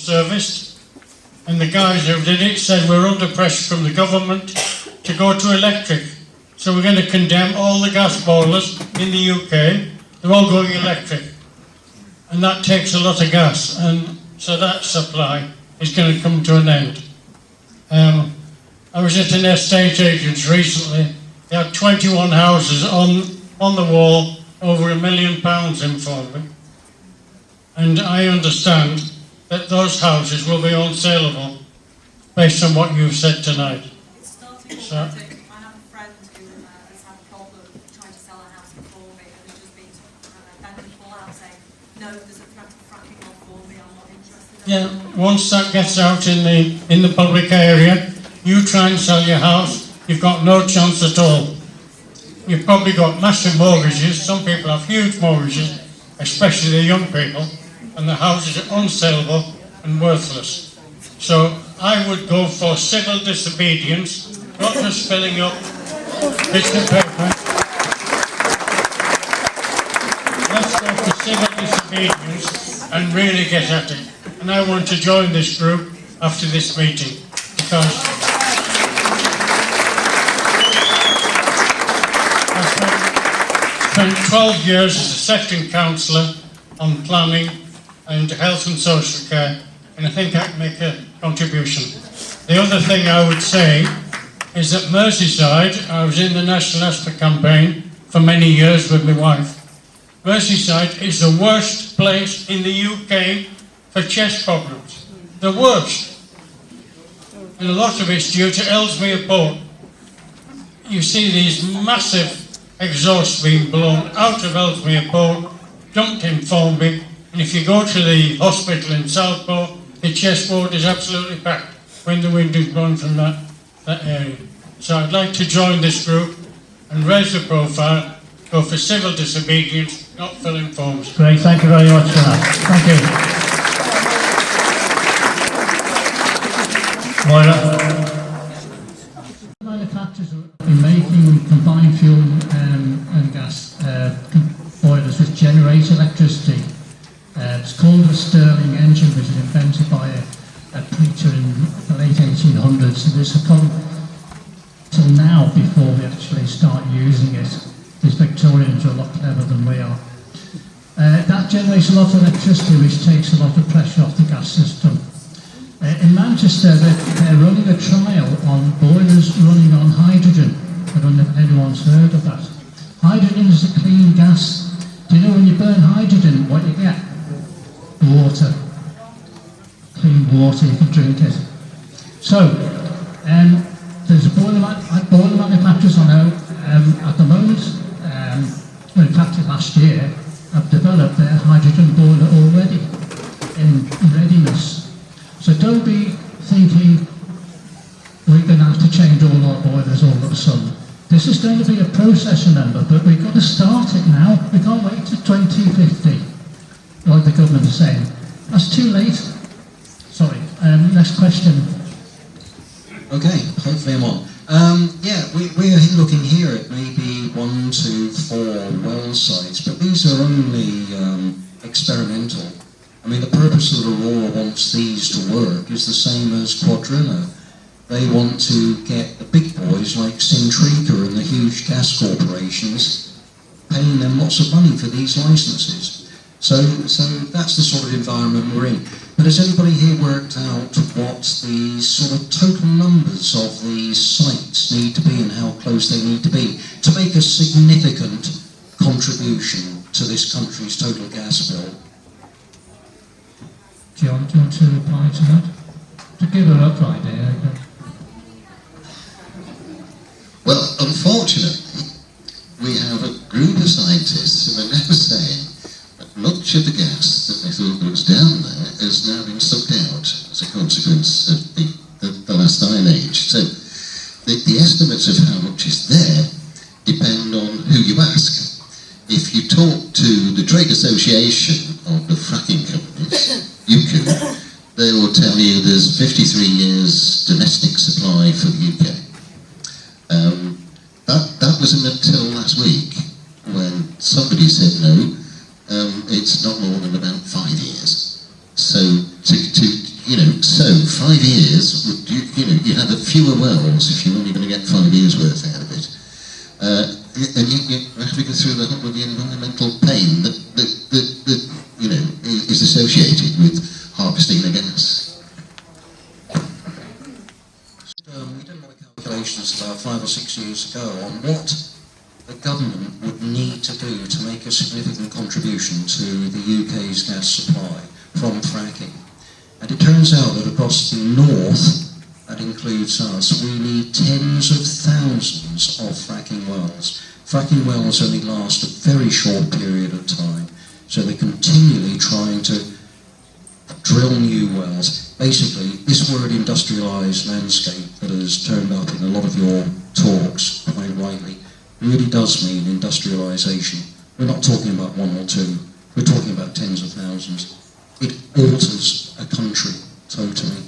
serviced, and the guys who did it said we're under pressure from the government to go to electric. So we're going to condemn all the gas boilers in the UK. They're all going electric. And that takes a lot of gas, and so that supply is going to come to an end. I was at an estate agent recently. They had 21 houses on the wall, over £1 million in Formby. And I understand that those houses will be unsaleable based on what you've said tonight. It's starting automatic. I have a friend who has had a problem trying to sell a house in Formby and has just been begging to pull out saying, no, there's a threat of fracking on Formby, I'm not interested. Yeah, once that gets out in the public area, you try and sell your house, you've got no chance at all. You've probably got massive mortgages. Some people have huge mortgages, especially the young people, and the houses are unsaleable and worthless. So I would go for civil disobedience, not just filling up bits of paper. Let's go for civil disobedience and really get at it. And I want to join this group after this meeting, because I spent 12 years as a section councillor on planning and health and social care, and I think I can make a contribution. The other thing I would say is that Merseyside, I was in the National Asper campaign for many years with my wife. Merseyside is the worst place in the UK for chest problems. The worst. And a lot of it's due to Ellesmere Port. You see these massive exhausts being blown out of Ellesmere Port, dumped in Formby, and if you go to the hospital in Southport, the chest ward is absolutely packed when the wind is blowing from that area. So I'd like to join this group and raise the profile, go for civil disobedience, not filling forms. Great, thank you very much for that. Thank you. Moira. Manufacturers are making combined fuel and gas boilers which generate electricity. It's called a Stirling engine, which was invented by a preacher in the late 1800s. And this has come till now before we actually start using it. These Victorians are a lot cleverer than we are. That generates a lot of electricity, which takes a lot of pressure off the gas system. In Manchester, they're running a trial on boilers running on hydrogen. I don't know if anyone's heard of that. Hydrogen is a clean gas. Do you know when you burn hydrogen, what you get? Water. Clean water, you can drink it. So, there's a boiler manufacturers I know at the moment, well, in fact last year, have developed their hydrogen boiler already in readiness. So don't be thinking we're going to have to change all our boilers all of a sudden. This is going to be a process, remember, but we've got to start it now. We can't wait till 2050, like the government is saying. That's too late. Sorry, next question. Okay, hopefully I'm on. Yeah, we're looking here at maybe 1 to 4 well sites, but these are only experimental. I mean, the purpose of Aurora wants these to work is the same as Quadrilla. They want to get the big boys like Centrica and the huge gas corporations paying them lots of money for these licenses. So that's the sort of environment we're in. But has anybody here worked out what the sort of total numbers of these sites need to be and how close they need to be to make a significant contribution to this country's total gas bill? John, do you want to reply to that? To give a rough idea. Well, unfortunately, we have a group of scientists who are now saying that much of the gas that they thought was down there has now been sucked out as a consequence of the last Iron Age. So the estimates of how much is there depend on who you ask. If you talk to the trade association of the fracking companies, they will tell you there's 53 years domestic supply for the UK. That wasn't until last week when somebody said no, it's not more than about 5 years. So to so 5 years, you have fewer wells if you're only going to get 5 years worth out of it. And you have to go through the whole of the environmental pain that is associated with harvesting the gas. We did a lot of calculations about 5 or 6 years ago on what the government would need to do to make a significant contribution to the UK's gas supply from fracking. And it turns out that across the north, that includes us, we need tens of thousands of fracking wells. Fracking wells only last a very short period of time, so they're continually trying to drill new wells. Basically, this word industrialised landscape that has turned up in a lot of your talks, quite rightly, really does mean industrialisation. We're not talking about one or two, we're talking about tens of thousands. It alters a country totally.